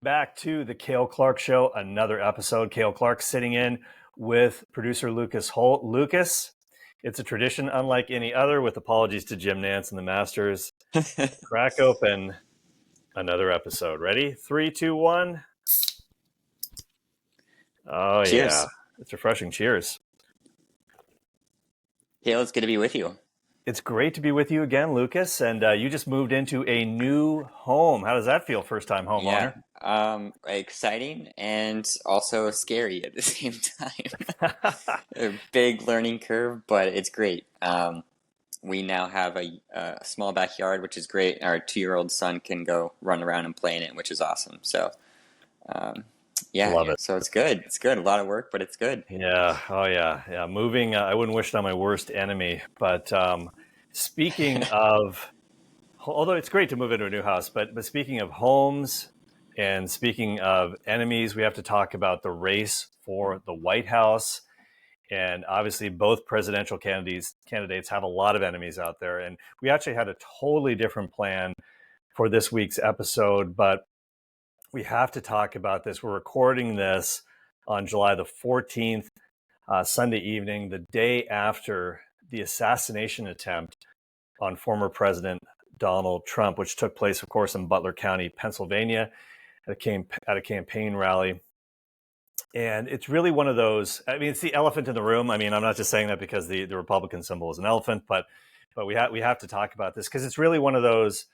Back to the Cale Clark Show, another episode. Cale Clark sitting in with producer Lucas Holt. Lucas, it's a tradition unlike any other, with apologies to Jim Nance and the Masters. Crack open another episode. Ready? 3, 2, 1. Oh, Cheers. yeah. It's refreshing. Cheers. Hale, it's good to be with you. It's great to be with you again, Lucas. And you just moved into a new home. How does that feel? First time homeowner? Exciting and also scary at the same time. A big learning curve, but it's great. We now have a small backyard, which is great. Our 2-year-old son can go run around and play in it, which is awesome. So, Love it. so it's good. It's good. A lot of work, but it's good. Yeah. Oh, yeah. Yeah. Moving, I wouldn't wish it on my worst enemy. But speaking of, although it's great to move into a new house, but speaking of homes and speaking of enemies, we have to talk about the race for the White House. And obviously, both presidential candidates have a lot of enemies out there. And we actually had a totally different plan for this week's episode, but we have to talk about this. We're recording this on July the 14th, Sunday evening, the day after the assassination attempt on former President Donald Trump, which took place, of course, in Butler County, Pennsylvania, at a campaign rally. And it's really one of those, I mean, it's the elephant in the room. I mean, I'm not just saying that because the Republican symbol is an elephant, but we have to talk about this because it's really one of those,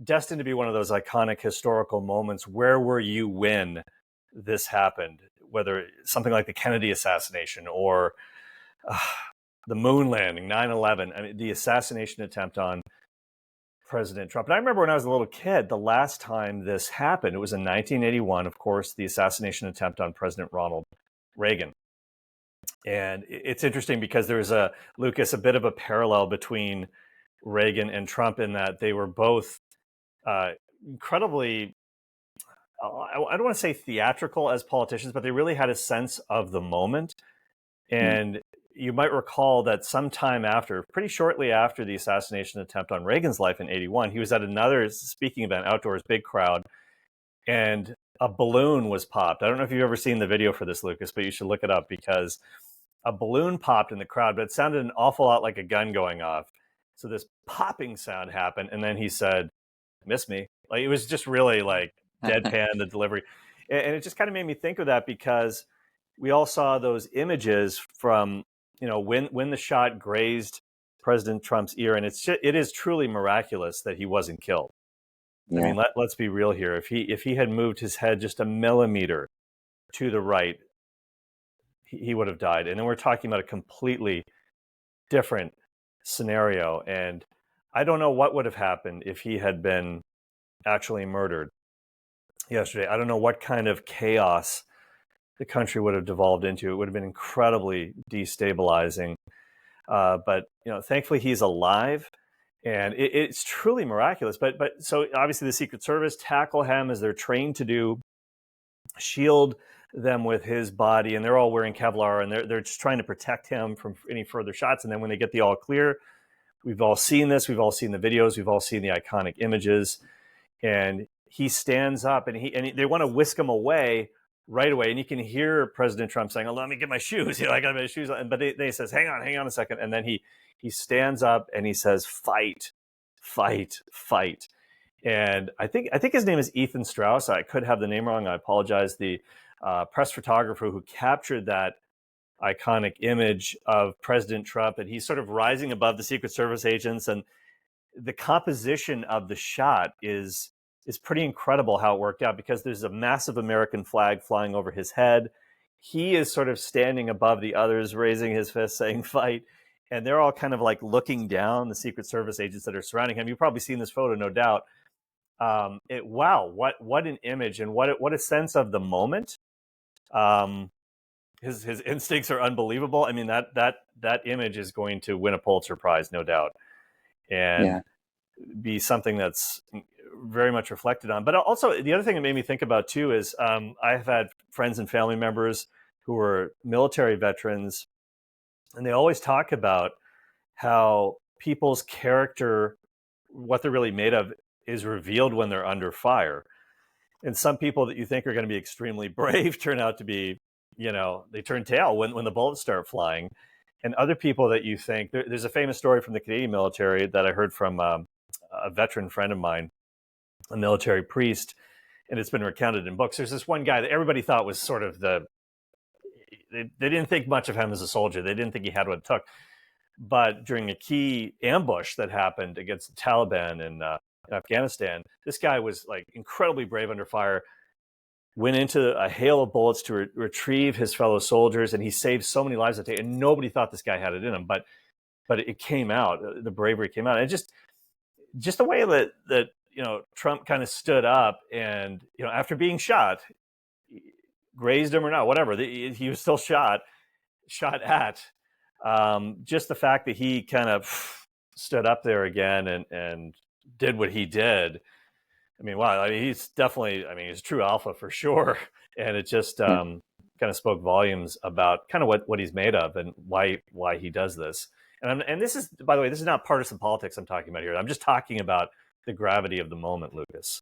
destined to be one of those iconic historical moments. Where were you when this happened? Whether something like the Kennedy assassination or the moon landing, 9/11, I mean, the assassination attempt on President Trump. And I remember when I was a little kid, the last time this happened, it was in 1981, of course, the assassination attempt on President Ronald Reagan. And it's interesting because there's a bit of a parallel between Reagan and Trump in that they were both incredibly, I don't want to say theatrical as politicians, but they really had a sense of the moment. And you might recall that sometime after, pretty shortly after the assassination attempt on Reagan's life in 81, he was at another speaking event, outdoors, big crowd, and a balloon was popped. I don't know if you've ever seen the video for this, Lucas, but you should look it up because a balloon popped in the crowd, but it sounded an awful lot like a gun going off. So this popping sound happened, and then he said, "Miss me." Like, it was just really like deadpan, the delivery. And it just kind of made me think of that because we all saw those images from, when the shot grazed President Trump's ear, and it is truly miraculous that he wasn't killed. Yeah. I mean, let's be real here. If he had moved his head just a millimeter to the right, he would have died. And then we're talking about a completely different scenario. And I don't know what would have happened if he had been actually murdered yesterday. I don't know what kind of chaos the country would have devolved into. It would have been incredibly destabilizing. But thankfully he's alive, and it's truly miraculous. But so obviously the Secret Service tackle him as they're trained to do, shield them with his body, and they're all wearing Kevlar, and they're just trying to protect him from any further shots. And then when they get the all clear, we've all seen this, we've all seen the videos, we've all seen the iconic images, and he stands up, and they want to whisk him away right away. And you can hear President Trump saying, "Oh, let me get my shoes. I got my shoes on." But they says, hang on a second. And then he stands up and he says, "Fight, fight, fight." And I think his name is Ethan Strauss. I could have the name wrong. I apologize. The press photographer who captured that iconic image of President Trump, and he's sort of rising above the Secret Service agents, and the composition of the shot is pretty incredible how it worked out, because there's a massive American flag flying over his head. He is sort of standing above the others, raising his fist, saying "fight," and they're all kind of like looking down, the Secret Service agents that are surrounding him. You've probably seen this photo, no doubt. Wow, what an image, and what a sense of the moment. His instincts are unbelievable. I mean, that image is going to win a Pulitzer Prize, no doubt, and be something that's very much reflected on. But also, the other thing that made me think about too is I've had friends and family members who were military veterans, and they always talk about how people's character, what they're really made of, is revealed when they're under fire. And some people that you think are going to be extremely brave turn out to be, they turn tail when the bullets start flying. And other people that you think, there's a famous story from the Canadian military that I heard from a veteran friend of mine, a military priest, and it's been recounted in books. There's this one guy that everybody thought was sort of they didn't think much of him as a soldier. They didn't think he had what it took. But during a key ambush that happened against the Taliban in Afghanistan, this guy was like incredibly brave under fire, went into a hail of bullets to retrieve his fellow soldiers, and he saved so many lives that day. And nobody thought this guy had it in him, but it came out. The bravery came out, and just the way that Trump kind of stood up, and after being shot, grazed him or not, whatever, he was still shot at. Just the fact that he kind of stood up there again and did what he did. I mean, wow, he's definitely, he's a true alpha for sure. And it just kind of spoke volumes about kind of what he's made of and why he does this. And this is, by the way, this is not partisan politics I'm talking about here. I'm just talking about the gravity of the moment, Lucas.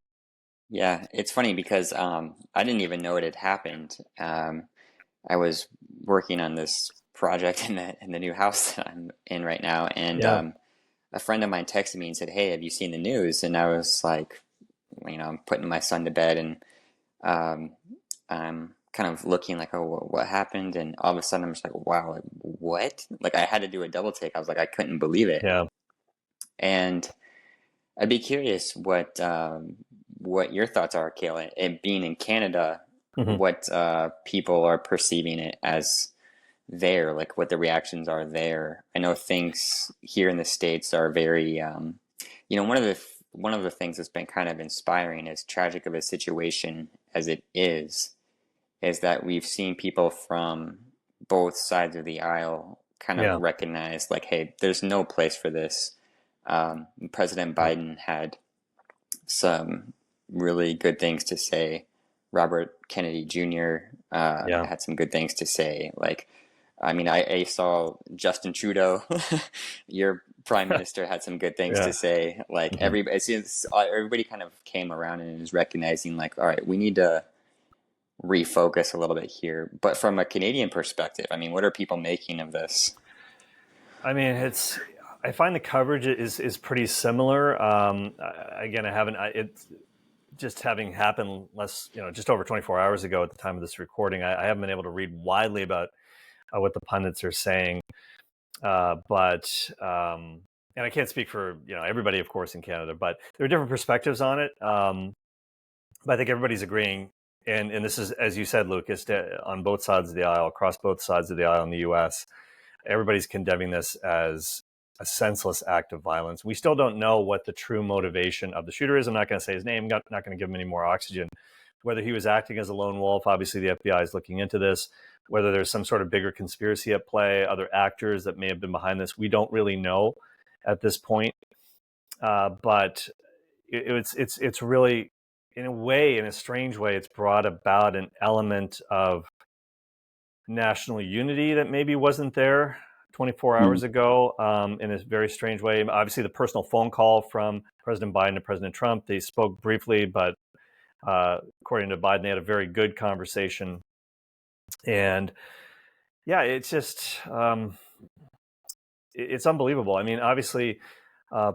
Yeah, it's funny because I didn't even know it had happened. I was working on this project in the new house that I'm in right now, and a friend of mine texted me and said, "Hey, have you seen the news?" And I was like, I'm putting my son to bed, and I'm kind of looking like, "Oh, what happened?" And all of a sudden, I'm just like, "Wow, like, what?" Like I had to do a double take. I was like, I couldn't believe it. Yeah. And I'd be curious what your thoughts are, Kayla, and being in Canada, what people are perceiving it as there, like what the reactions are there. I know things here in the States are very, one of the things that's been kind of inspiring, as tragic of a situation as it is that we've seen people from both sides of the aisle kind of recognize, like, hey, there's no place for this. President Biden had some really good things to say. Robert Kennedy Jr. Had some good things to say. Like, I saw Justin Trudeau, your prime minister, had some good things to say. Like everybody kind of came around and is recognizing, like, all right, we need to refocus a little bit here. But from a Canadian perspective, what are people making of this? I find the coverage is pretty similar. Again, it's just having happened just over 24 hours ago at the time of this recording. I haven't been able to read widely about what the pundits are saying, but and I can't speak for everybody, of course, in Canada, but there are different perspectives on it. But I think everybody's agreeing, and this is, as you said, Lucas, on both sides of the aisle, across both sides of the aisle in the U.S., everybody's condemning this as a senseless act of violence. We still don't know what the true motivation of the shooter is. I'm not going to say his name, not going to give him any more oxygen. Whether he was acting as a lone wolf, obviously the FBI is looking into this. Whether there's some sort of bigger conspiracy at play, other actors that may have been behind this, we don't really know at this point. But it's really, in a strange way, it's brought about an element of national unity that maybe wasn't there 24 hours ago, in a very strange way. Obviously, the personal phone call from President Biden to President Trump, they spoke briefly, but according to Biden, they had a very good conversation. And yeah, it's just, it's unbelievable. Obviously,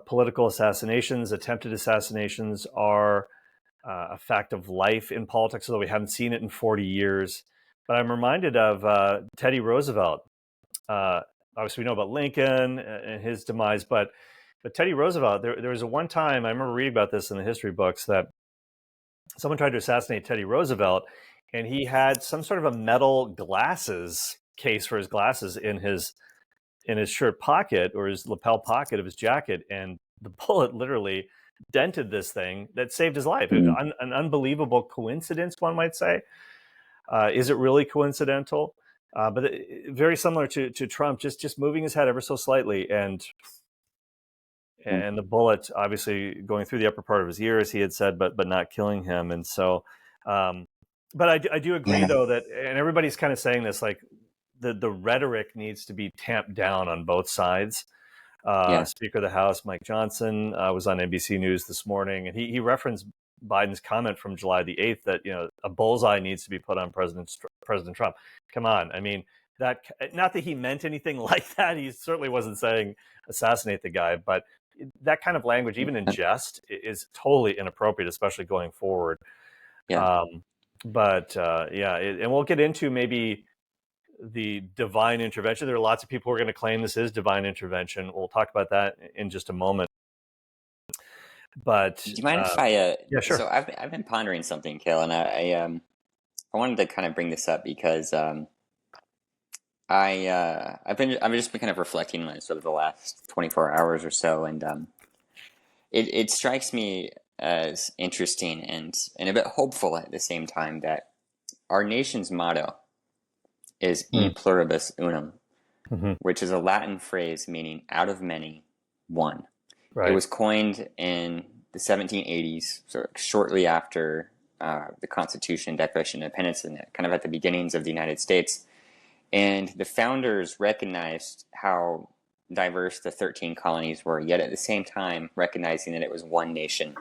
political assassinations, attempted assassinations are a fact of life in politics, although we haven't seen it in 40 years. But I'm reminded of Teddy Roosevelt. Obviously, we know about Lincoln and his demise, but Teddy Roosevelt, there was one time, I remember reading about this in the history books, that someone tried to assassinate Teddy Roosevelt, and he had some sort of a metal glasses case for his glasses in his shirt pocket, or his lapel pocket of his jacket, and the bullet literally dented this thing that saved his life. An unbelievable coincidence, one might say. Is it really coincidental? But very similar to Trump, just moving his head ever so slightly, and the bullet obviously going through the upper part of his ear, as he had said, but not killing him. And so, but I do agree, though, that, and everybody's kind of saying this, like the rhetoric needs to be tamped down on both sides. Speaker of the House, Mike Johnson, was on NBC News this morning, and he referenced Biden's comment from July the 8th that, a bullseye needs to be put on President Trump. Come on. I mean, that, not that he meant anything like that. He certainly wasn't saying assassinate the guy, but that kind of language, even in jest, is totally inappropriate, especially going forward. Yeah. And we'll get into maybe the divine intervention. There are lots of people who are going to claim this is divine intervention. We'll talk about that in just a moment. But do you mind if I? Yeah, sure. So I've been pondering something, Kale, and I wanted to kind of bring this up because I've just been kind of reflecting on it sort of the last 24 hours or so, and it strikes me as interesting and a bit hopeful at the same time that our nation's motto is E pluribus unum, which is a Latin phrase meaning out of many, one. Right. It was coined in the 1780s, so shortly after the Constitution, Declaration of Independence, and kind of at the beginnings of the United States. And the founders recognized how diverse the 13 colonies were, yet at the same time recognizing that it was one nation.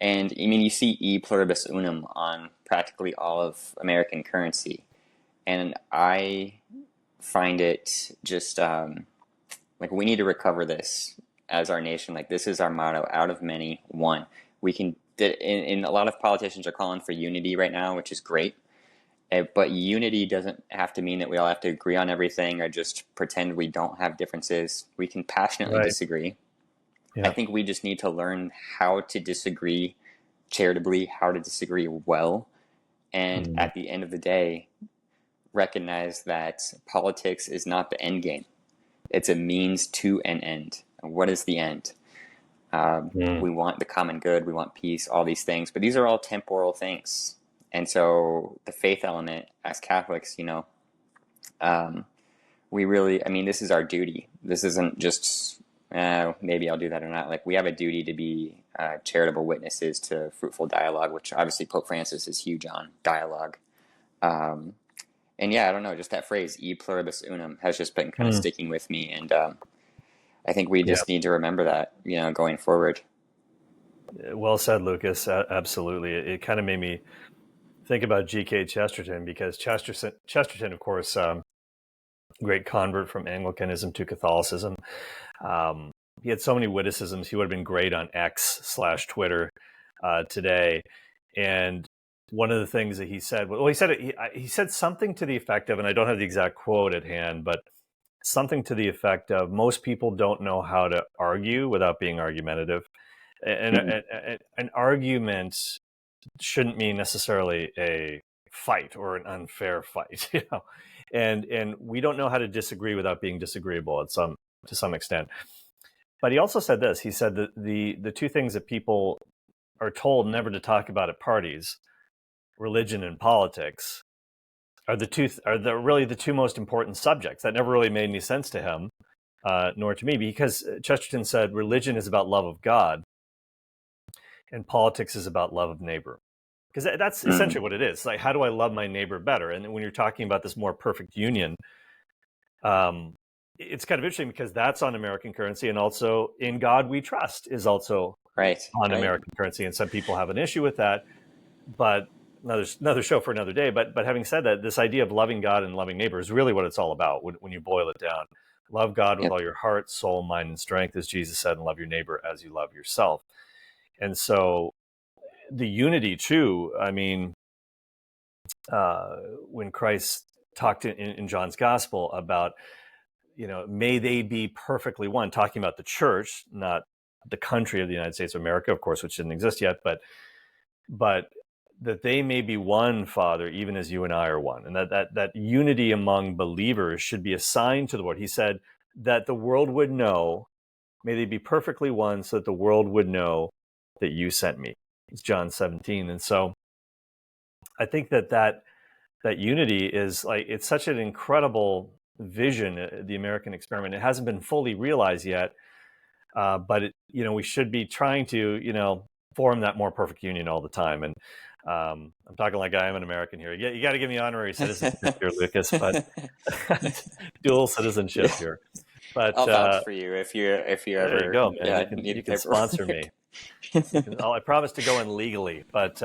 And I mean, you see E pluribus unum on practically all of American currency. And I find it just like we need to recover this as our nation. Like, this is our motto: out of many, one. We can, in a lot of politicians are calling for unity right now, which is great. But unity doesn't have to mean that we all have to agree on everything or just pretend we don't have differences. We can passionately disagree. Yeah. I think we just need to learn how to disagree charitably, how to disagree well. And at the end of the day, recognize that politics is not the end game. It's a means to an end. And what is the end? We want the common good, we want peace, all these things, but these are all temporal things. And so the faith element as Catholics, we really, I mean, this is our duty. This isn't just, maybe I'll do that or not. Like, we have a duty to be charitable witnesses to fruitful dialogue, which obviously Pope Francis is huge on dialogue. And yeah, I don't know, just that phrase, E pluribus unum, has just been kind of sticking with me. And I think we just need to remember that, going forward. Well said, Lucas. Absolutely. It kind of made me think about G.K. Chesterton, because Chesterton, of course, great convert from Anglicanism to Catholicism. He had so many witticisms. He would have been great on X/Twitter today. And one of the things that he said, he said something to the effect of, and I don't have the exact quote at hand, but something to the effect of, most people don't know how to argue without being argumentative. And an argument shouldn't mean necessarily a fight or an unfair fight, and we don't know how to disagree without being disagreeable to some extent. But he also said this. He said that the two things that people are told never to talk about at parties, religion and politics, are really the two most important subjects. That never really made any sense to him, nor to me, because Chesterton said religion is about love of God and politics is about love of neighbor. Because that's essentially what it is. Like, how do I love my neighbor better? And when you're talking about this more perfect union, it's kind of interesting because that's on American currency, and also in God we trust is also on American currency. And some people have an issue with that, but another show for another day. But having said that, this idea of loving God and loving neighbor is really what it's all about when you boil it down. Love God with all your heart, soul, mind, and strength, as Jesus said, and love your neighbor as you love yourself. And so the unity too, I mean, when Christ talked in John's gospel about, may they be perfectly one, talking about the church, not the country of the United States of America, of course, which didn't exist yet, but that they may be one, Father, even as you and I are one. And that unity among believers should be a sign to the world. He said that the world would know, may they be perfectly one, so that the world would know that you sent me. It's John 17. And so I think that unity is like, it's such an incredible vision, the American experiment. It hasn't been fully realized yet, but we should be trying to, form that more perfect union all the time. And I'm talking like I am an American here. You got to give me honorary citizenship here, Lucas, but dual citizenship here. But I'll vouch for you if you ever. There you go, man. You can sponsor me. I promise to go in legally, but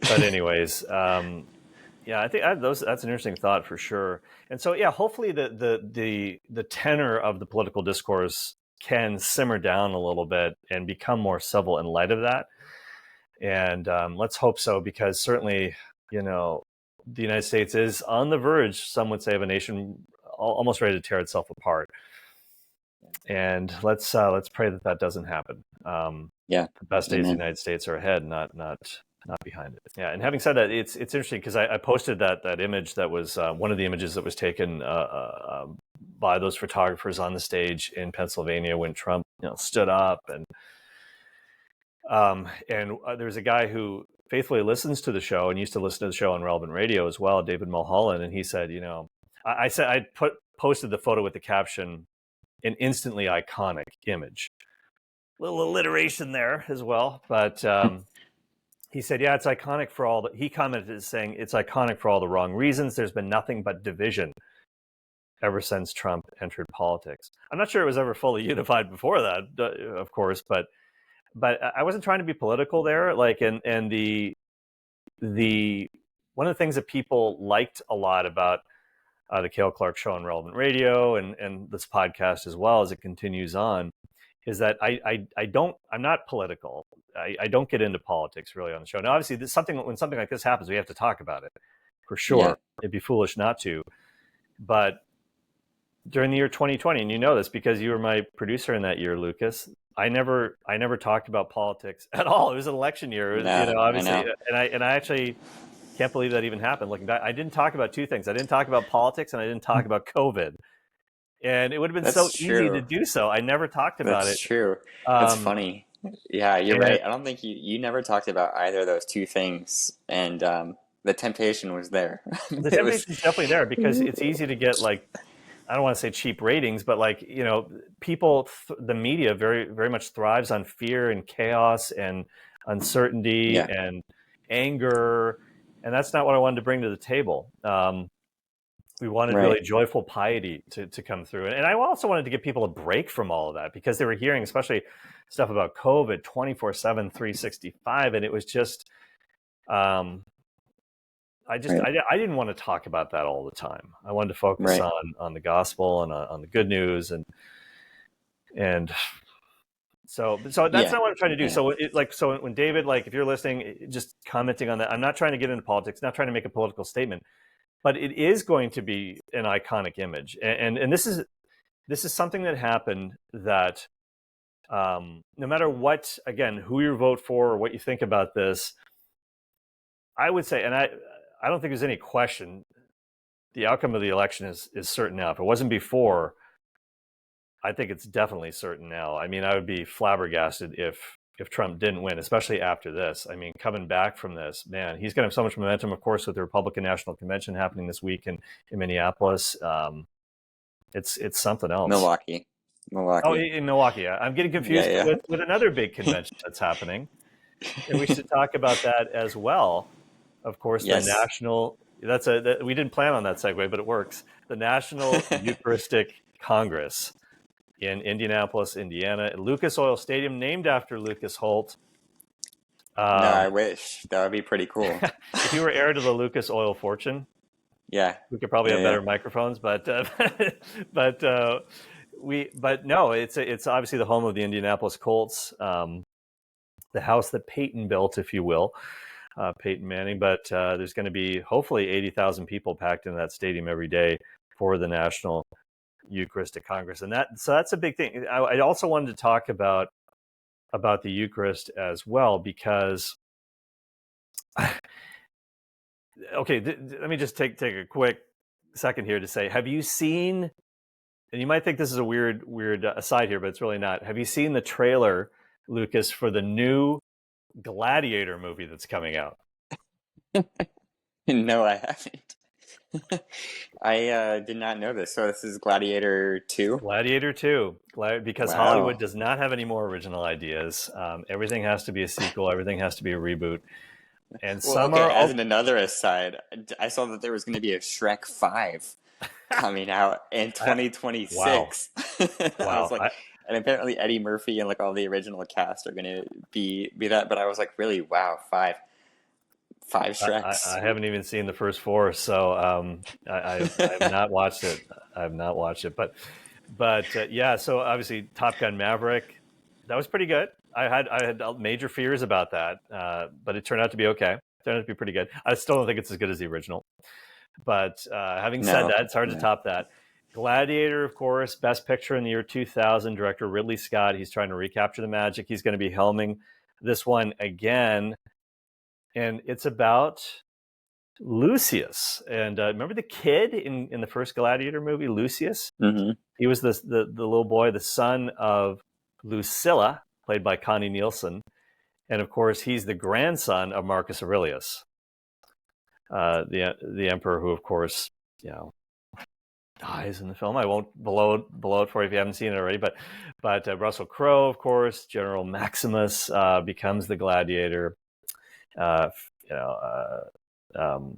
anyways, yeah, I think that's an interesting thought for sure. And so, yeah, hopefully the tenor of the political discourse can simmer down a little bit and become more civil in light of that. And let's hope so, because certainly, the United States is on the verge, some would say, of a nation almost ready to tear itself apart. And let's pray that doesn't happen. Yeah. The best days of the Amen. United States are ahead, not behind it. Yeah. And having said that, it's interesting because I posted that image that was one of the images that was taken by those photographers on the stage in Pennsylvania when Trump stood up, and there's a guy who faithfully listens to the show and used to listen to the show on Relevant Radio as well, David Mulholland, and he said, I posted the photo with the caption, "An instantly iconic image." Little alliteration there as well, but he said, "Yeah, it's iconic for all." He commented saying, "It's iconic for all the wrong reasons. There's been nothing but division ever since Trump entered politics." I'm not sure it was ever fully unified before that, of course, but I wasn't trying to be political there. Like, and the one of the things that people liked a lot about the Cale Clark Show on Relevant Radio and this podcast as well as it continues on is that I'm not political. I don't get into politics really on the show. Now, obviously, when something like this happens, we have to talk about it for sure. Yeah. It'd be foolish not to. But during the year 2020, and you know this because you were my producer in that year, Lucas, I never talked about politics at all. It was an election year, No, obviously, I know. and I actually can't believe that even happened. Looking back, I didn't talk about two things. I didn't talk about politics, and I didn't talk about COVID. And it would have been so That's easy to true. do so. I never talked about That's it. true. That's Um, funny. Yeah, you're and right. I don't think you never talked about either of those two things, and the temptation was there. the It was. temptation is definitely there because it's easy to get, like, I don't want to say cheap ratings, but like, people, the media very, very much thrives on fear and chaos and uncertainty Yeah. and anger. And that's not what I wanted to bring to the table. We wanted Right. really joyful piety to come through. And I also wanted to give people a break from all of that because they were hearing, especially stuff about COVID 24/7, 365. And it was just, I didn't want to talk about that all the time. I wanted to focus Right. on the gospel and on the good news, and so that's Yeah. not what I'm trying to do. Yeah. So when David, like, if you're listening, just commenting on that, I'm not trying to get into politics, not trying to make a political statement, but it is going to be an iconic image, and this is something that happened that no matter what, again, who you vote for or what you think about this, I would say, and I don't think there's any question, the outcome of the election is certain now. If it wasn't before, I think it's definitely certain now. I mean, I would be flabbergasted if Trump didn't win, especially after this. I mean, coming back from this, man, he's going to have so much momentum, of course, with the Republican National Convention happening this week in Minneapolis. It's something else. Milwaukee. Oh, in Milwaukee. I'm getting confused with another big convention that's happening. And we should talk about that as well. Of course, Yes. the national, we didn't plan on that segue, but it works. The National Eucharistic Congress in Indianapolis, Indiana, at Lucas Oil Stadium, named after Lucas Holt. No, I wish. That would be pretty cool. If you were heir to the Lucas Oil fortune, Yeah. we could probably have better microphones, but no, it's obviously the home of the Indianapolis Colts, the house that Peyton built, if you will. Peyton Manning, but there's going to be hopefully 80,000 people packed into that stadium every day for the National Eucharistic Congress, and that's a big thing. I also wanted to talk about the Eucharist as well because, okay, let me just take a quick second here to say, have you seen? And you might think this is a weird aside here, but it's really not. Have you seen the trailer, Lucas, for the new Gladiator movie that's coming out? No, I haven't. I did not know this. So this is Gladiator II? Gladiator II, because Wow. Hollywood does not have any more original ideas. Everything has to be a sequel. Everything has to be a reboot. And some are... As another aside, I saw that there was going to be a Shrek 5 coming out in 2026. Wow. I was like, And apparently Eddie Murphy and like all the original cast are gonna be that. But I was like, really, wow, five I Shreks. haven't even seen the first four, so I have not watched it. I have not watched it, but yeah. So obviously, Top Gun Maverick, that was pretty good. I had major fears about that, but it turned out to be okay. It turned out to be pretty good. I still don't think it's as good as the original, but having said No, that, it's hard to no. top that. Gladiator, of course, Best Picture in the year 2000. Director Ridley Scott. He's trying to recapture the magic. He's going to be helming this one again, and it's about Lucius. And remember the kid in the first Gladiator movie, Lucius? Hmm. He was the little boy, the son of Lucilla, played by Connie Nielsen. And of course, he's the grandson of Marcus Aurelius, the emperor who, of course, you know, dies in the film. I won't blow it for you if you haven't seen it already. But Russell Crowe, of course, General Maximus becomes the gladiator. Uh, you know,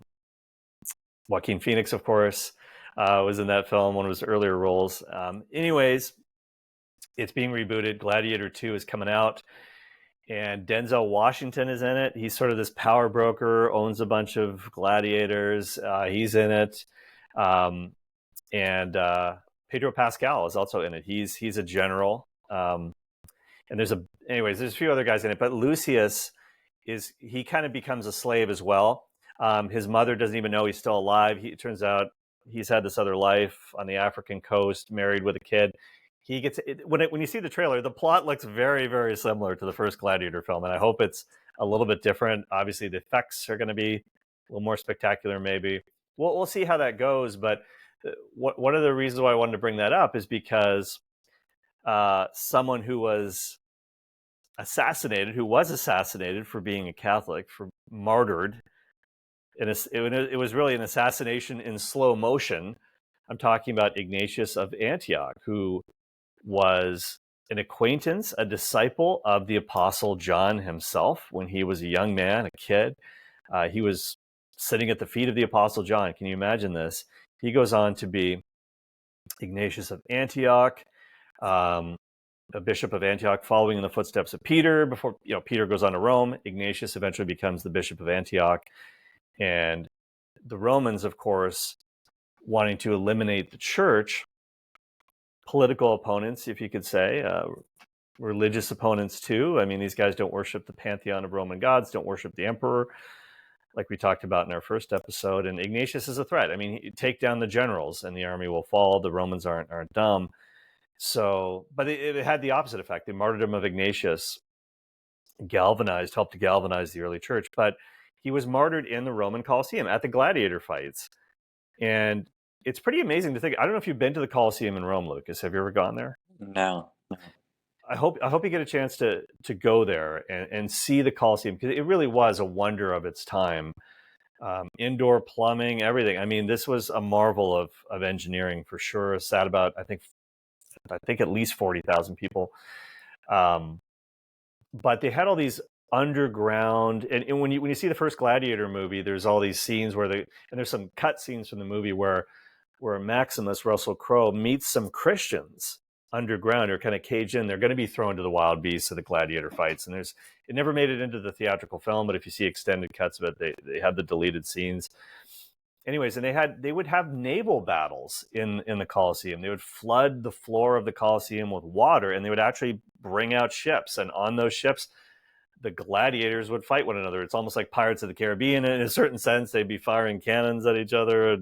Joaquin Phoenix, of course, was in that film, one of his earlier roles. Anyways, it's being rebooted. Gladiator II is coming out, and Denzel Washington is in it. He's sort of this power broker, owns a bunch of gladiators. He's in it. And Pedro Pascal is also in it. He's a general. And there's a few other guys in it, but Lucius he kind of becomes a slave as well. His mother doesn't even know he's still alive. It turns out he's had this other life on the African coast, married with a kid. He gets when you see the trailer, the plot looks very, very similar to the first Gladiator film, and I hope it's a little bit different. Obviously, the effects are going to be a little more spectacular, maybe. We'll see how that goes. But one of the reasons why I wanted to bring that up is because someone who was assassinated for being a Catholic, for martyred. It was really an assassination in slow motion. I'm talking about Ignatius of Antioch, who was an acquaintance, a disciple of the Apostle John himself when he was a young man, a kid. He was sitting at the feet of the Apostle John. Can you imagine this? He goes on to be Ignatius of Antioch, a bishop of Antioch, following in the footsteps of Peter. Before Peter goes on to Rome, Ignatius eventually becomes the bishop of Antioch. And the Romans, of course, wanting to eliminate the church, political opponents, if you could say, religious opponents too. I mean, these guys don't worship the pantheon of Roman gods, don't worship the emperor, like we talked about in our first episode. And Ignatius is a threat. I mean, take down the generals and the army will fall. The Romans aren't dumb. So, but it had the opposite effect. The martyrdom of Ignatius helped to galvanize the early church. But he was martyred in the Roman Colosseum at the gladiator fights. And it's pretty amazing to think. I don't know if you've been to the Colosseum in Rome, Lucas. Have you ever gone there? No. I hope you get a chance to go there and see the Colosseum, because it really was a wonder of its time. Indoor plumbing, everything. I mean, this was a marvel of engineering for sure. It sat about, I think at least 40,000 people. But they had all these underground, and when you see the first Gladiator movie, there's all these scenes and there's some cut scenes from the movie where Maximus, Russell Crowe, meets some Christians underground, or kind of caged in. They're going to be thrown to the wild beasts of the gladiator fights, and it never made it into the theatrical film, but if you see extended cuts of it, they have the deleted scenes. Anyways, and they would have naval battles in the Colosseum. They would flood the floor of the Colosseum with water, and they would actually bring out ships, and on those ships the gladiators would fight one another. It's almost like Pirates of the Caribbean in a certain sense. They'd be firing cannons at each other,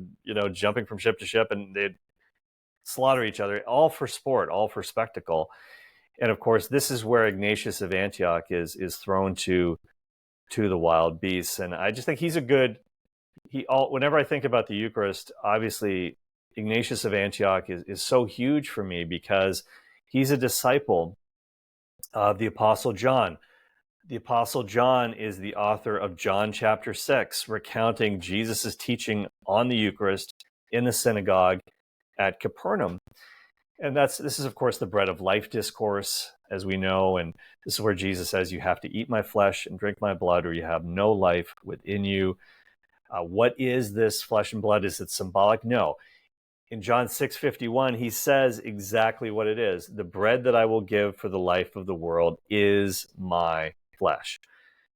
jumping from ship to ship, and they'd slaughter each other, all for sport, all for spectacle. And of course, this is where Ignatius of Antioch is thrown to the wild beasts. And I just think whenever I think about the Eucharist, obviously Ignatius of Antioch is so huge for me, because he's a disciple of the Apostle John. The Apostle John is the author of John chapter 6, recounting Jesus' teaching on the Eucharist in the synagogue at Capernaum. And this is, of course, the bread of life discourse, as we know. And this is where Jesus says, you have to eat my flesh and drink my blood, or you have no life within you. What is this flesh and blood? Is it symbolic? No. in John 6:51, he says exactly what it is. The bread that I will give for the life of the world is my flesh.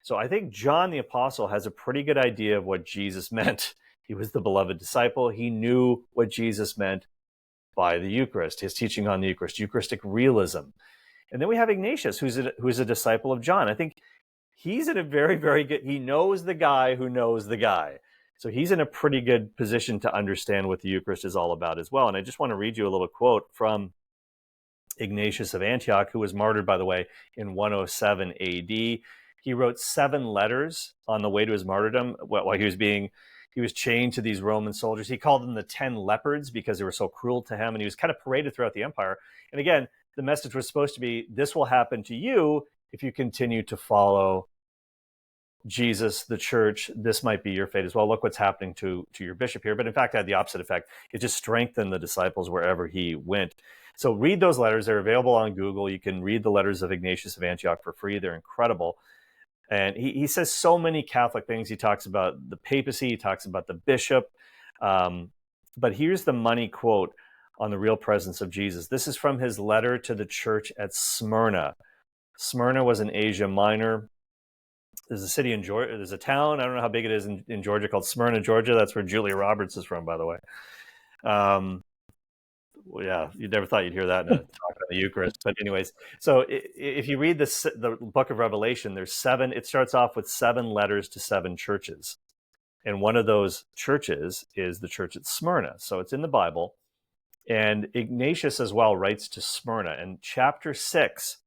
So I think John the Apostle has a pretty good idea of what Jesus meant. He was the beloved disciple. He knew what Jesus meant by the Eucharist, his teaching on the Eucharist, Eucharistic realism. And then we have Ignatius, who's a disciple of John. I think he's in a very, very good, he knows the guy who knows the guy. So he's in a pretty good position to understand what the Eucharist is all about as well. And I just want to read you a little quote from Ignatius of Antioch, who was martyred, by the way, in 107 AD. He wrote 7 letters on the way to his martyrdom while he was chained to these Roman soldiers. He called them the 10 leopards because they were so cruel to him. And he was kind of paraded throughout the empire. And again, the message was supposed to be, this will happen to you if you continue to follow Jesus, the church. This might be your fate as well. Look what's happening to your bishop here. But in fact, it had the opposite effect. It just strengthened the disciples wherever he went. So read those letters. They're available on Google. You can read the letters of Ignatius of Antioch for free. They're incredible. And he says so many Catholic things. He talks about the papacy. He talks about the bishop. But here's the money quote on the real presence of Jesus. This is from his letter to the church at Smyrna. Smyrna was in Asia Minor. There's a city in Georgia. There's a town. I don't know how big it is in Georgia, called Smyrna, Georgia. That's where Julia Roberts is from, by the way. Well, yeah, you never thought you'd hear that in a talk on the Eucharist. But anyways, so if you read the book of Revelation, there's 7. It starts off with 7 letters to 7 churches. And one of those churches is the church at Smyrna. So it's in the Bible. And Ignatius as well writes to Smyrna in chapter 6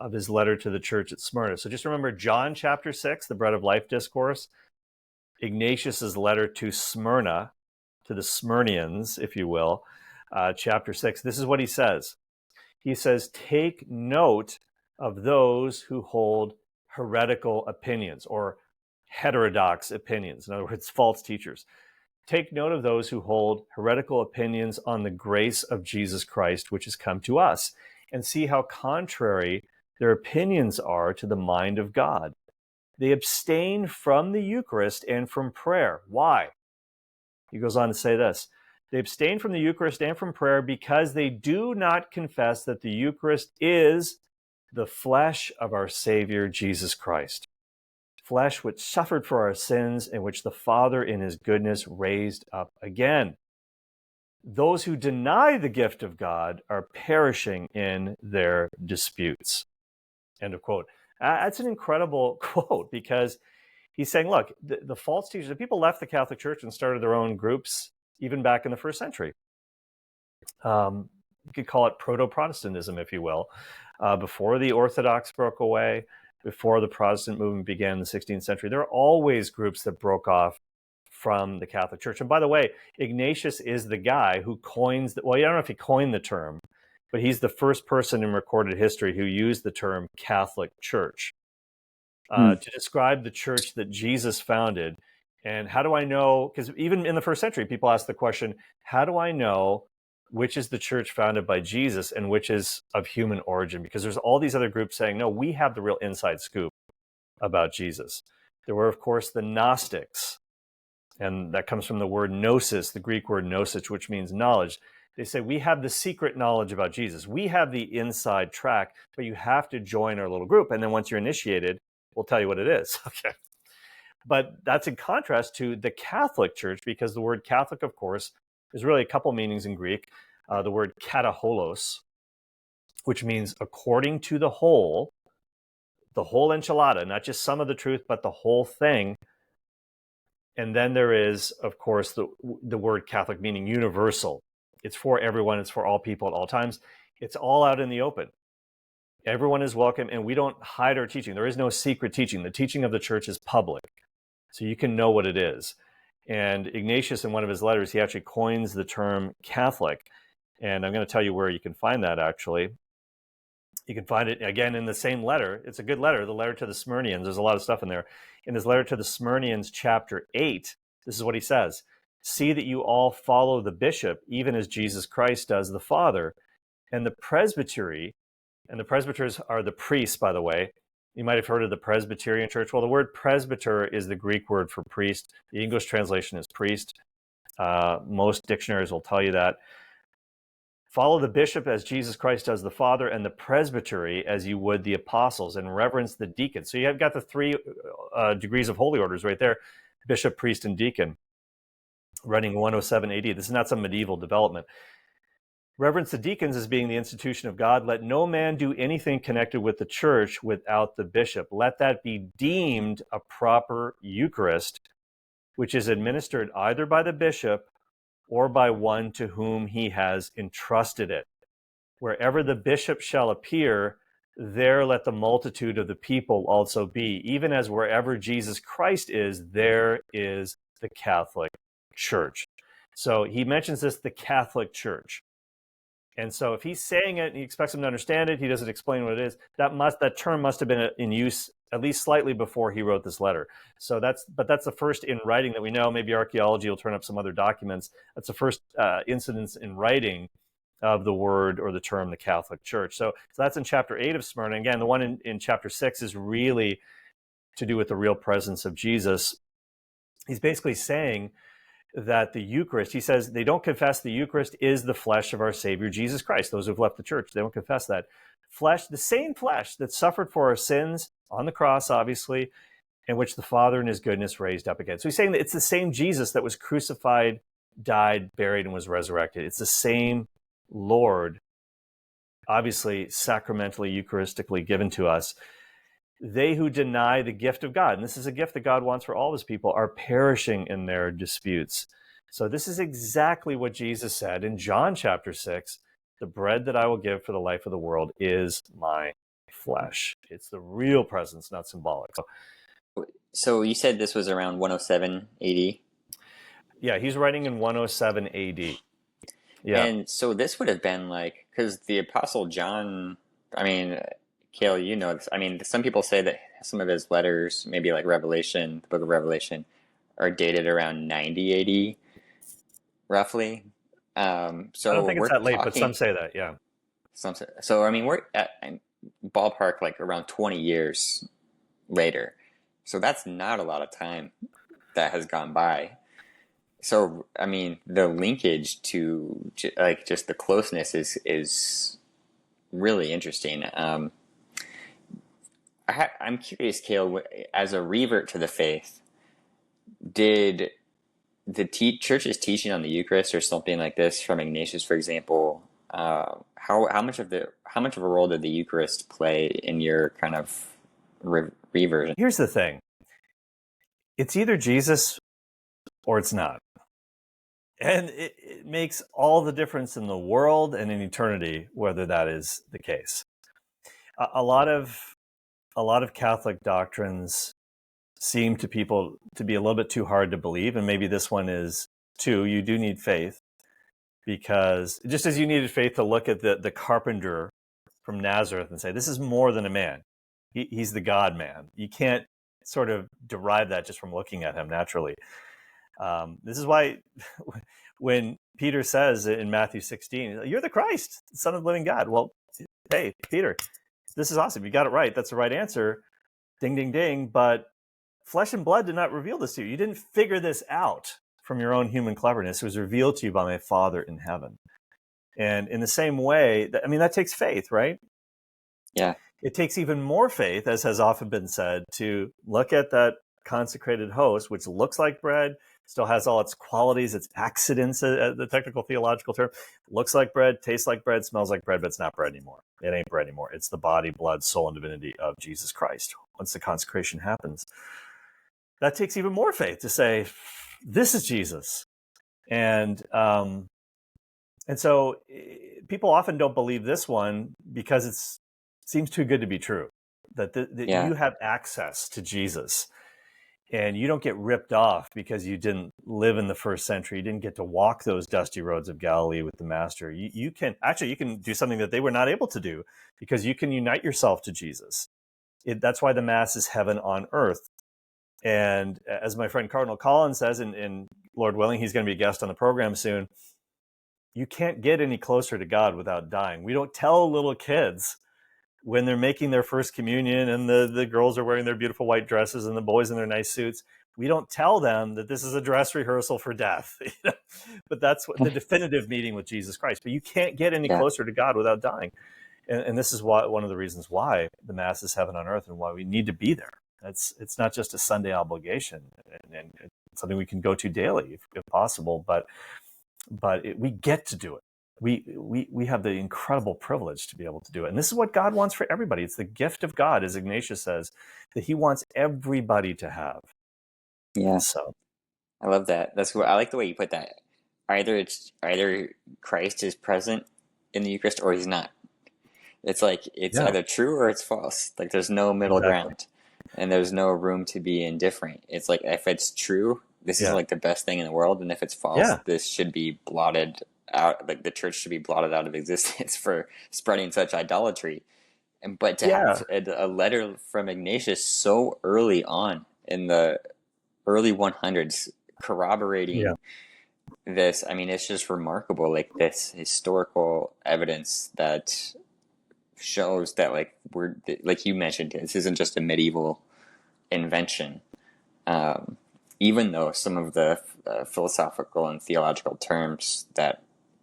of his letter to the church at Smyrna. So just remember John chapter 6, the bread of life discourse, Ignatius's letter to Smyrna, to the Smyrnians, if you will, chapter 6. This is what he says. He says, take note of those who hold heretical opinions or heterodox opinions. In other words, false teachers. Take note of those who hold heretical opinions on the grace of Jesus Christ, which has come to us, and see how contrary their opinions are to the mind of God. They abstain from the Eucharist and from prayer. Why? He goes on to say this. They abstain from the Eucharist and from prayer because they do not confess that the Eucharist is the flesh of our Savior, Jesus Christ. Flesh which suffered for our sins and which the Father in his goodness raised up again. Those who deny the gift of God are perishing in their disputes. End of quote. That's an incredible quote because he's saying, look, the false teachers, the people left the Catholic Church and started their own groups even back in the first century. You could call it proto-Protestantism, if you will. Before the Orthodox broke away, before the Protestant movement began in the 16th century, there are always groups that broke off from the Catholic Church. And by the way, Ignatius is the guy who coins, well, I don't know if he coined the term, but he's the first person in recorded history who used the term Catholic Church to describe the church that Jesus founded. And how do I know? Because even in the first century, people ask the question, how do I know which is the church founded by Jesus and which is of human origin? Because there's all these other groups saying, no, we have the real inside scoop about Jesus. There were, of course, the Gnostics. And that comes from the word gnosis, the Greek word gnosis, which means knowledge. They say, we have the secret knowledge about Jesus. We have the inside track, but you have to join our little group. And then once you're initiated, we'll tell you what it is. Okay. But that's in contrast to the Catholic Church, because the word Catholic, of course, there's really a couple meanings in Greek. The word kataholos, which means according to the whole enchilada, not just some of the truth, but the whole thing. And then there is, of course, the word Catholic, meaning universal. It's for everyone. It's for all people at all times. It's all out in the open. Everyone is welcome, and we don't hide our teaching. There is no secret teaching. The teaching of the church is public, so you can know what it is. And Ignatius, in one of his letters, he actually coins the term Catholic. And I'm going to tell you where you can find that, actually. You can find it, again, in the same letter. It's a good letter, the letter to the Smyrnians. There's a lot of stuff in there. In his letter to the Smyrnians, chapter 8, this is what he says. See that you all follow the bishop, even as Jesus Christ does the Father. And the presbytery, and the presbyters are the priests, by the way. You might have heard of the Presbyterian Church. Well, the word presbyter is the Greek word for priest. The English translation is priest. Most dictionaries will tell you that. Follow the bishop as Jesus Christ does the Father, and the presbytery as you would the apostles, and reverence the deacon. So you've got the three degrees of holy orders right there: bishop, priest, and deacon, running 107 AD. This is not some medieval development. Reverence the deacons as being the institution of God. Let no man do anything connected with the church without the bishop. Let that be deemed a proper Eucharist, which is administered either by the bishop or by one to whom he has entrusted it. Wherever the bishop shall appear, there let the multitude of the people also be. Even as wherever Jesus Christ is, there is the Catholic Church. So he mentions this, the Catholic Church. And so if he's saying it and he expects them to understand it, he doesn't explain what it is, that term must have been in use at least slightly before he wrote this letter. So that's the first in writing that we know. Maybe archaeology will turn up some other documents. That's the first incidence in writing of the word or the term the Catholic Church. So that's in chapter 8 of Smyrna. Again, the one in chapter 6 is really to do with the real presence of Jesus. He's basically saying that the Eucharist, he says, they don't confess the Eucharist is the flesh of our Savior Jesus Christ. Those who've left the church, they don't confess that. Flesh, the same flesh that suffered for our sins on the cross, obviously, and which the Father in his goodness raised up again. So he's saying that it's the same Jesus that was crucified, died, buried, and was resurrected. It's the same Lord, obviously sacramentally, Eucharistically given to us. They who deny the gift of God, and this is a gift that God wants for all of his people, are perishing in their disputes. So this is exactly what Jesus said in John chapter 6. The bread that I will give for the life of the world is my flesh. It's the real presence, not symbolic. So you said this was around 107 AD? Yeah, he's writing in 107 AD. Yeah. And so this would have been like, because the Apostle John, I mean, Cale, you know this. I mean, some people say that some of his letters, maybe like Revelation, the book of Revelation, are dated around 90 AD, roughly. So I don't think it's we're that late, but talking, some say that, yeah. so I mean, we're at ballpark like around 20 years later. So that's not a lot of time that has gone by. So, I mean, the linkage to like just the closeness is really interesting. I'm curious, Cale, as a revert to the faith, did the church's teaching on the Eucharist or something like this from Ignatius, for example, how much of a role did the Eucharist play in your kind of reversion? Here's the thing. It's either Jesus or it's not. And it makes all the difference in the world and in eternity whether that is the case. A lot of Catholic doctrines seem to people to be a little bit too hard to believe, and maybe this one is too. You do need faith, because just as you needed faith to look at the carpenter from Nazareth and say, this is more than a man. He's the God-man. You can't sort of derive that just from looking at him naturally. This is why when Peter says in Matthew 16, you're the Christ, the Son of the living God. Well, hey, Peter, this is awesome. You got it right. That's the right answer. Ding, ding, ding. But flesh and blood did not reveal this to you. You didn't figure this out from your own human cleverness. It was revealed to you by my Father in heaven. And in the same way, I mean, that takes faith, right? Yeah. It takes even more faith, as has often been said, to look at that consecrated host, which looks like bread, still has all its qualities, its accidents, the technical theological term, looks like bread, tastes like bread, smells like bread, but it's not bread anymore. It ain't bread anymore. It's the body, blood, soul, and divinity of Jesus Christ. Once the consecration happens, that takes even more faith to say, this is Jesus. And so people often don't believe this one because it seems too good to be true, that you have access to Jesus. And you don't get ripped off because you didn't live in the first century. You didn't get to walk those dusty roads of Galilee with the Master. You can do something that they were not able to do, because you can unite yourself to Jesus. That's why the Mass is heaven on earth. And as my friend Cardinal Collins says, and Lord willing, he's going to be a guest on the program soon, you can't get any closer to God without dying. We don't tell little kids when they're making their first communion and the girls are wearing their beautiful white dresses and the boys in their nice suits, We don't tell them that this is a dress rehearsal for death. But that's what the definitive meeting with Jesus Christ. But you can't get any Yeah. closer to God without dying. And this is one of the reasons why the Mass is heaven on earth and why we need to be there. It's not just a Sunday obligation, and it's something we can go to daily if possible, but we get to do it. We have the incredible privilege to be able to do it. And this is what God wants for everybody. It's the gift of God, as Ignatius says, that he wants everybody to have. Yeah. So I love that. That's what I like the way you put that. Either Christ is present in the Eucharist or he's not. It's like it's yeah, either true or it's false. Like there's no middle exactly. ground, and there's no room to be indifferent. It's like if it's true, this is Yeah, like the best thing in the world, and if it's false, yeah, this should be blotted out. Like the church should be blotted out of existence for spreading such idolatry. And but to yeah, have a letter from Ignatius so early on in the early 100s yeah, corroborating this, I mean, it's just remarkable. Like this historical evidence that shows that like you mentioned, this isn't just a medieval invention. Um, Even though some of the philosophical and theological terms that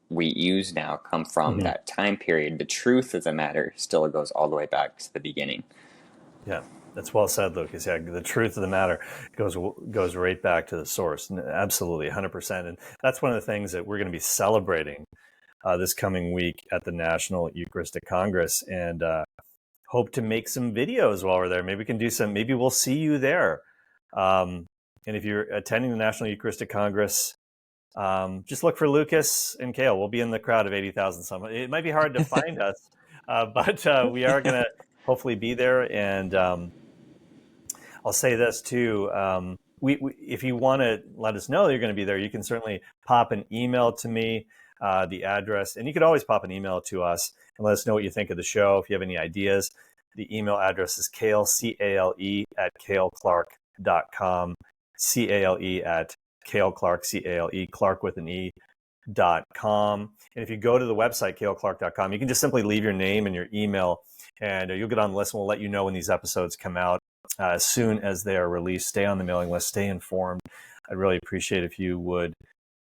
we use now come from hmm that time period, the truth of the matter still goes all the way back to the beginning. yeah. That's well said, Lucas. Yeah, the truth of the matter goes right back to the source. Absolutely, 100%. And that's one of the things that we're going to be celebrating this coming week at the National Eucharistic Congress, and hope to make some videos while we're there. Maybe we can do some. Maybe we'll see you there. And if you're attending the National Eucharistic Congress, just look for Lucas and Kale. We'll be in the crowd of 80,000. Some. It might be hard to find us, but we are going to hopefully be there. And I'll say this too. If you want to let us know that you're going to be there, you can certainly pop an email to me, the address, and you could always pop an email to us and let us know what you think of the show. If you have any ideas, the email address is Kale, C-A-L-E, at kaleclark.com, C-A-L-E at kaleclark, C-A-L-E, Clark with an E.com. And if you go to the website, kaleclark.com, you can just simply leave your name and your email, and you'll get on the list, and we'll let you know when these episodes come out. As soon as they are released, stay on the mailing list, stay informed. I'd really appreciate if you would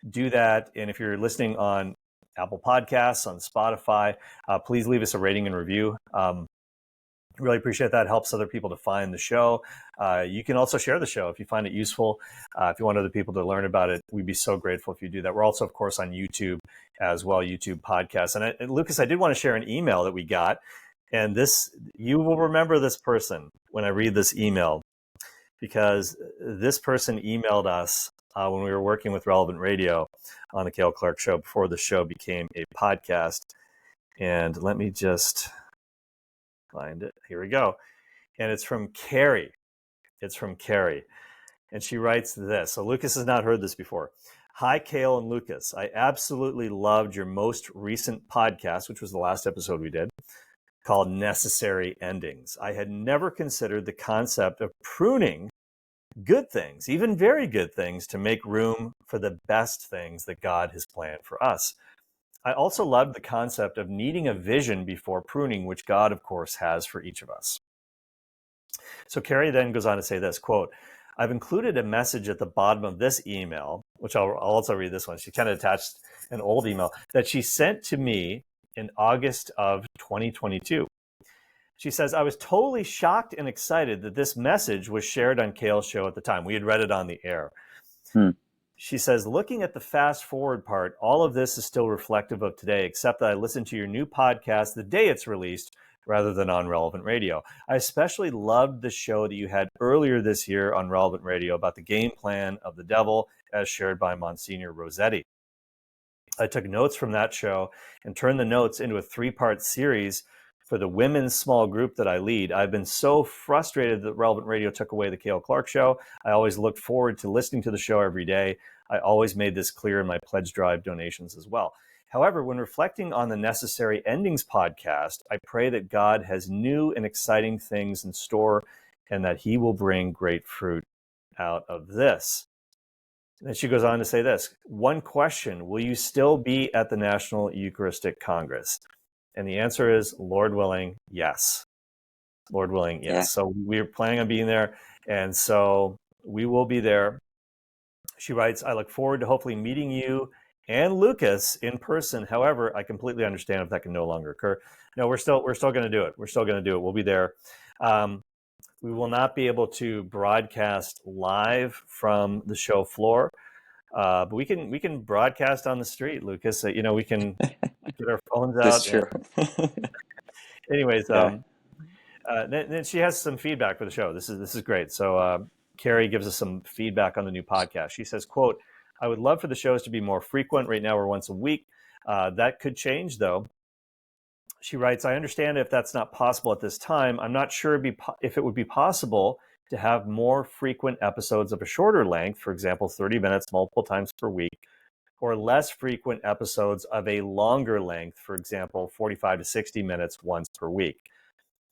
do that. And if you're listening on Apple Podcasts, on Spotify, please leave us a rating and review. Really appreciate that. It helps other people to find the show. You can also share the show if you find it useful. If you want other people to learn about it, we'd be so grateful if you do that. We're also, of course, on YouTube as well, YouTube podcasts. And Lucas, I did want to share an email that we got. And this, you will remember this person when I read this email, because this person emailed us when we were working with Relevant Radio on the Kale Clark Show before the show became a podcast. And let me just find it. Here we go. And it's from Carrie. And she writes this. So Lucas has not heard this before. Hi, Kale and Lucas. I absolutely loved your most recent podcast, which was the last episode we did, called Necessary Endings. I had never considered the concept of pruning good things, even very good things, to make room for the best things that God has planned for us. I also loved the concept of needing a vision before pruning, which God, of course, has for each of us. So Carrie then goes on to say this, quote, I've included a message at the bottom of this email, which I'll also read this one. She kind of attached an old email that she sent to me in August of 2022. She says, I was totally shocked and excited that this message was shared on Kale's show at the time. We had read it on the air. She says, looking at the fast forward part, all of this is still reflective of today, except that I listened to your new podcast the day it's released rather than on Relevant Radio. I especially loved the show that you had earlier this year on Relevant Radio about the game plan of the devil as shared by Monsignor Rossetti. I took notes from that show and turned the notes into a 3-part series for the women's small group that I lead. I've been so frustrated that Relevant Radio took away the Kale Clark Show. I always looked forward to listening to the show every day. I always made this clear in my pledge drive donations as well. However, when reflecting on the Necessary Endings podcast, I pray that God has new and exciting things in store and that he will bring great fruit out of this. And then she goes on to say this, one question, will you still be at the National Eucharistic Congress? And the answer is, Lord willing, yes. Lord willing, yes. Yeah. So we're planning on being there. And so We will be there. She writes, I look forward to hopefully meeting you and Lucas in person. However, I completely understand if that can no longer occur. No, we're still going to do it. We're still going to do it. We'll be there. We will not be able to broadcast live from the show floor, but we can broadcast on the street, Lucas. We can get our phones That's out. true. Anyways, Yeah. then she has some feedback for the show. This is great. So Carrie gives us some feedback on the new podcast. She says, quote, I would love for the shows to be more frequent. Right now we're once a week. That could change, though. She writes, I understand if that's not possible at this time. I'm not sure if it would be possible to have more frequent episodes of a shorter length, for example, 30 minutes multiple times per week, or less frequent episodes of a longer length, for example, 45 to 60 minutes once per week.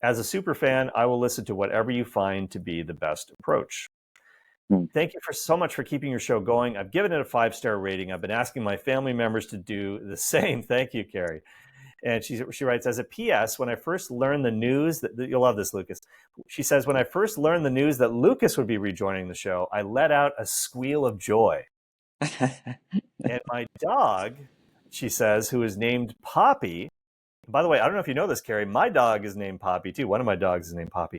As a super fan, I will listen to whatever you find to be the best approach. Thank you so much for keeping your show going. I've given it a 5-star rating. I've been asking my family members to do the same. Thank you, Carrie. And she writes, as a PS, when I first learned the news, that you'll love this, Lucas. She says, when I first learned the news that Lucas would be rejoining the show, I let out a squeal of joy. And my dog, she says, who is named Poppy. By the way, I don't know if you know this, Carrie. My dog is named Poppy, too. One of my dogs is named Poppy.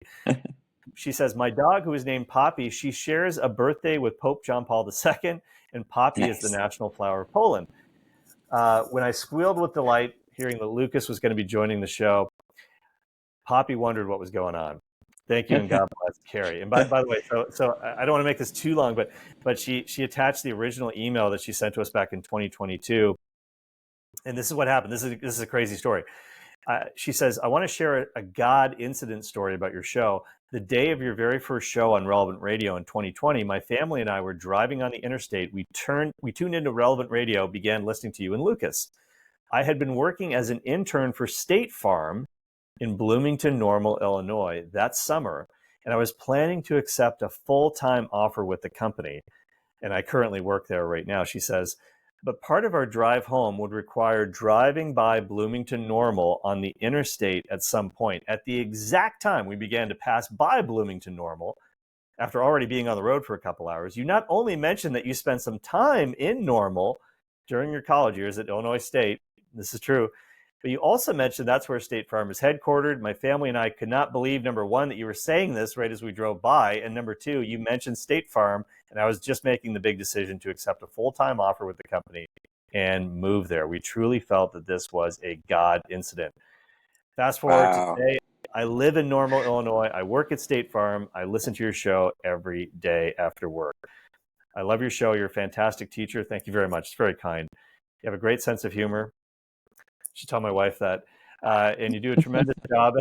She says, my dog, who is named Poppy, she shares a birthday with Pope John Paul II, and Poppy is the national flower of Poland. When I squealed with delight, hearing that Lucas was going to be joining the show, Poppy wondered what was going on. Thank you, and God bless, Carrie. And by the way, so I don't want to make this too long, but she attached the original email that she sent to us back in 2022. And this is what happened. This is a crazy story. She says, I want to share a God incident story about your show. The day of your very first show on Relevant Radio in 2020, my family and I were driving on the interstate. We tuned into Relevant Radio, began listening to you and Lucas. I had been working as an intern for State Farm in Bloomington Normal, Illinois that summer, and I was planning to accept a full-time offer with the company. And I currently work there right now, she says. But part of our drive home would require driving by Bloomington Normal on the interstate at some point. At the exact time we began to pass by Bloomington Normal, after already being on the road for a couple hours, you not only mentioned that you spent some time in Normal during your college years at Illinois State, this is true, but you also mentioned that's where State Farm is headquartered. My family and I could not believe, number one, that you were saying this right as we drove by, and number two, you mentioned State Farm, and I was just making the big decision to accept a full-time offer with the company and move there. We truly felt that this was a God incident. Fast forward to today, I live in Normal, Illinois. I work at State Farm. I listen to your show every day after work. I love your show. You're a fantastic teacher. Thank you very much. It's very kind. You have a great sense of humor. I should tell my wife that. And you do a tremendous job.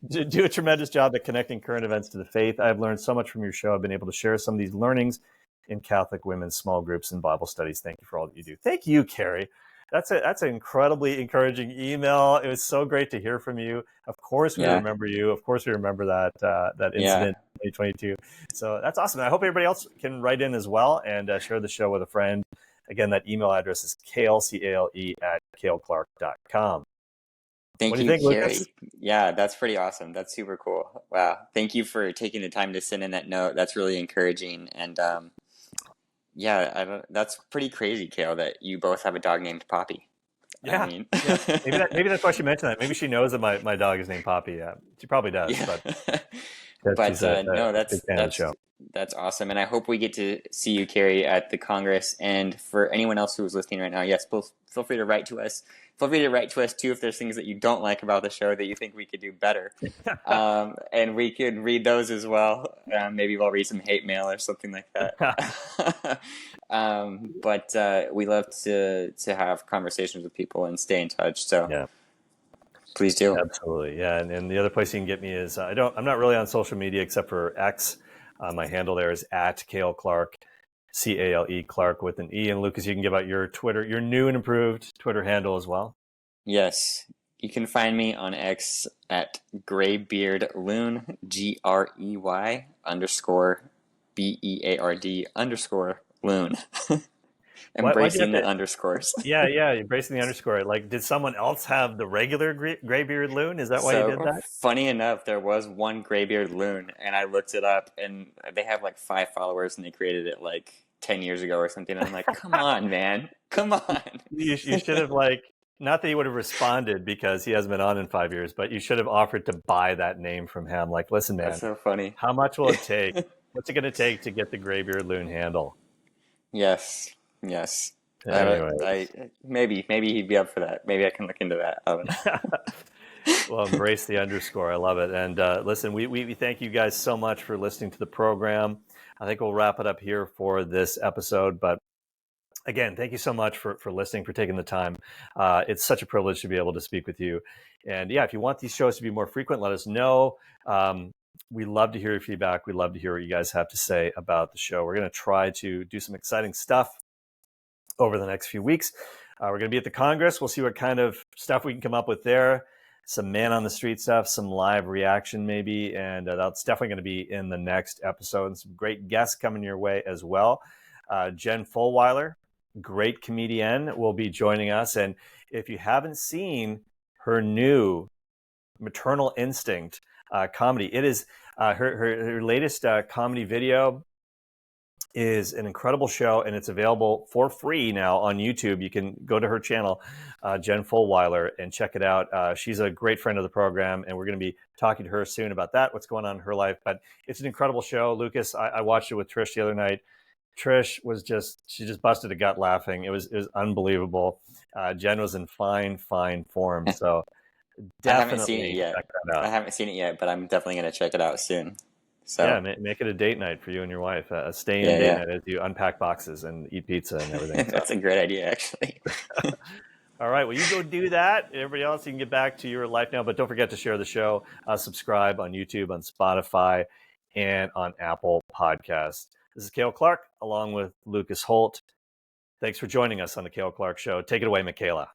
Do a tremendous job at connecting current events to the faith. I've learned so much from your show. I've been able to share some of these learnings in Catholic women's small groups and Bible studies. Thank you for all that you do. Thank you, Carrie. That's an incredibly encouraging email. It was so great to hear from you. Of course, we remember you. Of course, we remember that incident in 2022. So that's awesome. I hope everybody else can write in as well and share the show with a friend. Again, that email address is kale@kaleclark.com. Thank What you, do you think, Carrie. Lucas? Yeah, that's pretty awesome. That's super cool. Wow. Thank you for taking the time to send in that note. That's really encouraging. And that's pretty crazy, Kale, that you both have a dog named Poppy. Yeah, I mean, maybe that's why she mentioned that. Maybe she knows that my dog is named Poppy. Yeah, she probably does. Yeah. But she's a no, big fan of the show. that's awesome, and I hope we get to see you, Carrie, at the Congress. And for anyone else who is listening right now, yes, feel free to write to us. Feel free to write to us too if there's things that you don't like about the show that you think we could do better, and we could read those as well. Maybe we'll read some hate mail or something like that. But we love to have conversations with people and stay in touch. So yeah. Please do. Absolutely. Yeah. And the other place you can get me is I'm not really on social media except for X. My handle there is @Cale Clark, CALE Clark with an E. And Lucas, you can give out your Twitter, your new and improved Twitter handle as well. Yes. You can find me on X at graybeardloon, GREY_BEARD_loon. Why'd you have Embracing the to? underscores. Yeah, yeah, you're bracing the underscore. Like, did someone else have the regular graybeard loon? Is that why you did So that? funny enough, there was one graybeard loon, and I looked it up, and they have like 5 followers, and they created it like 10 years ago or something. And I'm like, come on, man, come on. You should have like, not that he would have responded because he hasn't been on in 5 years, but you should have offered to buy that name from him. Like, listen, That's man, so funny. how much will it take? What's it going to take to get the graybeard loon handle? Yes, yes. I Anyways, maybe he'd be up for that. Maybe I can look into that. I don't know. well, embrace the underscore. I love it. And listen, we thank you guys so much for listening to the program. I think we'll wrap it up here for this episode. But again, thank you so much for listening, for taking the time. It's such a privilege to be able to speak with you. And yeah, if you want these shows to be more frequent, let us know. We love to hear your feedback. We love to hear what you guys have to say about the show. We're going to try to do some exciting stuff over the next few weeks. We're going to be at the Congress. We'll see what kind of stuff we can come up with there. Some man on the street stuff, some live reaction maybe, and that's definitely going to be in the next episode. And some great guests coming your way as well. Jen Fulwiler, great comedian, will be joining us. And if you haven't seen her new Maternal Instinct comedy, it is her latest comedy video is an incredible show, and it's available for free now on YouTube. You can go to her channel, Jen Fulwiler, and check it out. She's a great friend of the program, and we're going to be talking to her soon about that, what's going on in her life. But it's an incredible show. Lucas, I watched it with Trish the other night. Trish was she just busted a gut laughing. It was unbelievable. Jen was in fine form. So I haven't seen it definitely yet. check that out. I haven't seen it yet, but I'm definitely gonna check it out soon. So Yeah, make it a date night for you and your wife. A stay-in yeah, date yeah. night as you unpack boxes and eat pizza and everything. So. That's a great idea, actually. All right, well, you go do that. Everybody else, you can get back to your life now. But don't forget to share the show. Subscribe on YouTube, on Spotify, and on Apple Podcasts. This is Cale Clark, along with Lucas Holt. Thanks for joining us on the Cale Clark Show. Take it away, Michaela.